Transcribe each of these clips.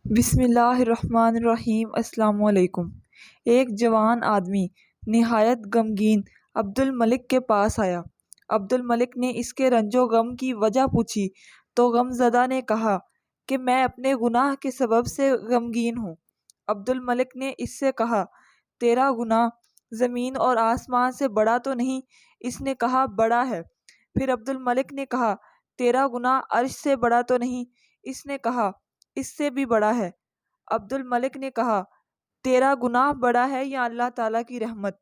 بسم اللہ الرحمن الرحیم۔ السلام علیکم۔ ایک جوان آدمی نہایت غمگین عبد الملک کے پاس آیا۔ عبد الملک نے اس کے رنج و غم کی وجہ پوچھی تو غم زدہ نے کہا کہ میں اپنے گناہ کے سبب سے غمگین ہوں۔ عبد الملک نے اس سے کہا، تیرا گناہ زمین اور آسمان سے بڑا تو نہیں؟ اس نے کہا، بڑا ہے۔ پھر عبد الملک نے کہا، تیرا گناہ عرش سے بڑا تو نہیں؟ اس نے کہا، اس سے بھی بڑا ہے۔ عبد الملک نے کہا، تیرا گناہ بڑا ہے یا اللہ تعالیٰ کی رحمت؟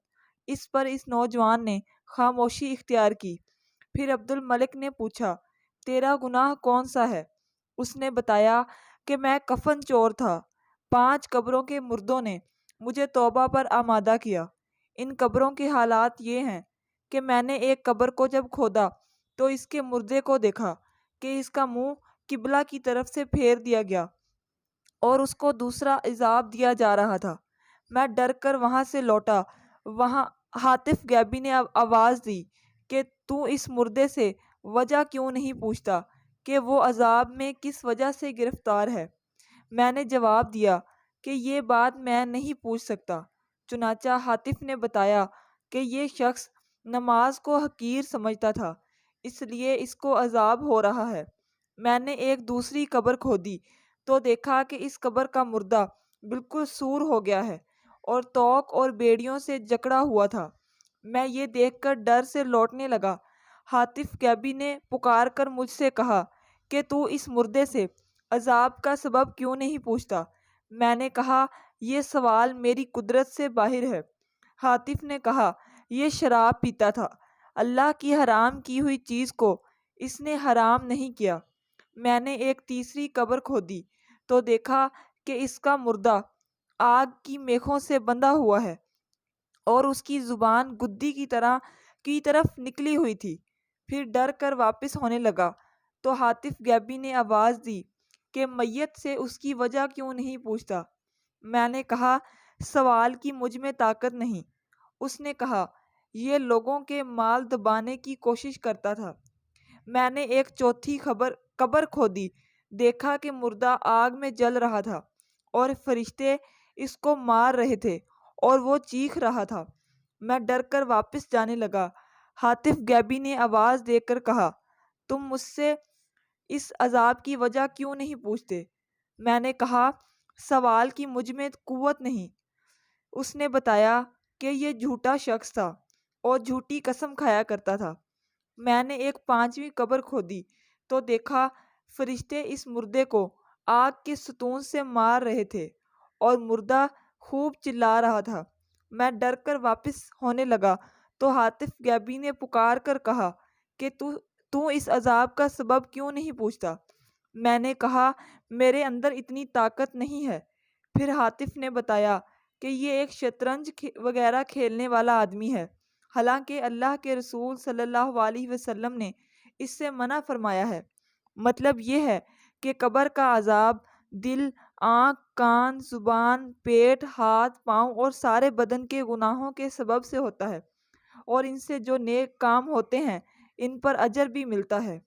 اس پر اس نوجوان نے خاموشی اختیار کی۔ پھر عبد الملک نے پوچھا، تیرا گناہ کون سا ہے؟ اس نے بتایا کہ میں کفن چور تھا۔ 5 قبروں کے مردوں نے مجھے توبہ پر آمادہ کیا۔ ان قبروں کے حالات یہ ہیں کہ میں نے ایک قبر کو جب کھودا تو اس کے مردے کو دیکھا کہ اس کا منہ قبلہ کی طرف سے پھیر دیا گیا اور اس کو دوسرا عذاب دیا جا رہا تھا۔ میں ڈر کر وہاں سے لوٹا۔ وہاں ہاتف غیبی نے آواز دی کہ تو اس مردے سے وجہ کیوں نہیں پوچھتا کہ وہ عذاب میں کس وجہ سے گرفتار ہے؟ میں نے جواب دیا کہ یہ بات میں نہیں پوچھ سکتا۔ چنانچہ ہاتف نے بتایا کہ یہ شخص نماز کو حقیر سمجھتا تھا، اس لیے اس کو عذاب ہو رہا ہے۔ میں نے ایک دوسری قبر کھودی تو دیکھا کہ اس قبر کا مردہ بالکل سور ہو گیا ہے اور توق اور بیڑیوں سے جکڑا ہوا تھا۔ میں یہ دیکھ کر ڈر سے لوٹنے لگا۔ ہاتف غیبی نے پکار کر مجھ سے کہا کہ تو اس مردے سے عذاب کا سبب کیوں نہیں پوچھتا؟ میں نے کہا، یہ سوال میری قدرت سے باہر ہے۔ ہاتف نے کہا، یہ شراب پیتا تھا۔ اللہ کی حرام کی ہوئی چیز کو اس نے حرام نہیں کیا۔ میں نے ایک تیسری قبر کھودی تو دیکھا کہ اس کا مردہ آگ کی میخوں سے بندھا ہوا ہے اور اس کی زبان گدی کی طرف نکلی ہوئی تھی۔ پھر ڈر کر واپس ہونے لگا تو ہاتف غیبی نے آواز دی کہ میت سے اس کی وجہ کیوں نہیں پوچھتا؟ میں نے کہا، سوال کی مجھ میں طاقت نہیں۔ اس نے کہا، یہ لوگوں کے مال دبانے کی کوشش کرتا تھا۔ میں نے ایک چوتھی قبر کھودی، دیکھا کہ مردہ آگ میں جل رہا تھا اور فرشتے اس کو مار رہے تھے اور وہ چیخ رہا تھا۔ میں ڈر کر واپس جانے لگا۔ ہاتف غیبی نے آواز دے کر کہا، تم مجھ سے اس عذاب کی وجہ کیوں نہیں پوچھتے؟ میں نے کہا، سوال کی مجھ میں قوت نہیں۔ اس نے بتایا کہ یہ جھوٹا شخص تھا اور جھوٹی قسم کھایا کرتا تھا۔ میں نے ایک 5ویں قبر کھودی تو دیکھا فرشتے اس مردے کو آگ کے ستون سے مار رہے تھے اور مردہ خوب چلا رہا تھا۔ میں ڈر کر واپس ہونے لگا تو ہاتف غیبی نے پکار کر کہا کہ تو اس عذاب کا سبب کیوں نہیں پوچھتا؟ میں نے کہا، میرے اندر اتنی طاقت نہیں ہے۔ پھر ہاتف نے بتایا کہ یہ ایک شطرنج وغیرہ کھیلنے والا آدمی ہے، حالانکہ اللہ کے رسول صلی اللہ علیہ وسلم نے اس سے منع فرمایا ہے۔ مطلب یہ ہے کہ قبر کا عذاب دل، آنکھ، کان، زبان، پیٹ، ہاتھ، پاؤں اور سارے بدن کے گناہوں کے سبب سے ہوتا ہے، اور ان سے جو نیک کام ہوتے ہیں ان پر اجر بھی ملتا ہے۔